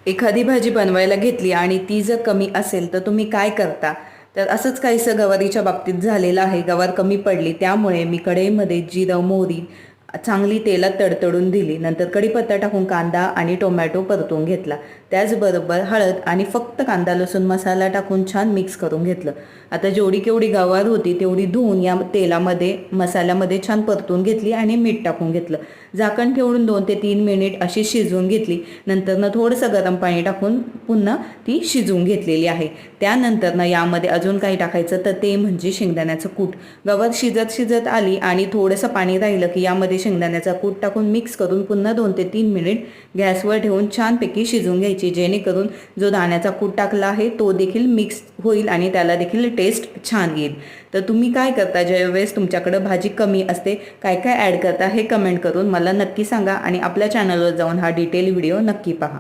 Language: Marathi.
एखादी भाजी बनवायला घेतली आणि ती जर कमी असेल तर तुम्ही काय करता? तर असंच काहीसं गवारीच्या बाबतीत झालेलं आहे. गवार कमी पडली त्यामुळे मी कढईमध्ये जिरं, मोहरी चांगली तेलात तडतडून दिली. नंतर कढीपत्ता टाकून कांदा आणि टोमॅटो परतून घेतला. त्याचबरोबर हळद आणि फक्त कांदा लसूण मसाला टाकून छान मिक्स करून घेतलं. आता जेवढी केवढी गवार होती तेवढी धुवून या तेलामध्ये मसाल्यामध्ये छान परतून घेतली आणि मीठ टाकून घेतलं. झाकण ठेवून 2 ते 3 मिनिट अशी शिजवून घेतली. नंतर थोडंसं गरम पाणी टाकून पुन्हा ती शिजवून घेतलेली आहे. त्यानंतर यामध्ये अजून काही टाकायचं तर ते म्हणजे शेंगदाण्याचं कूट. गवार शिजत शिजत आली आणि थोडंसं पाणी राहिलं की यामध्ये शेंगदाण्याचा कूट टाकून मिक्स करून पुन्हा 2 ते 3 मिनिट गॅसवर ठेवून छानपैकी शिजवून घ्यायची, जेणेकरून जो दाण्याचा कूट टाकला आहे तो देखील मिक्स होईल आणि त्याला देखील टेस्ट छान येईल. तर तुम्ही काय करता ज्यावेळेस तुमच्याकडं भाजी कमी असते, काय काय ॲड करता हे कमेंट करून मला नक्की सांगा आणि आपल्या चॅनलवर जाऊन हा डिटेल व्हिडिओ नक्की पहा.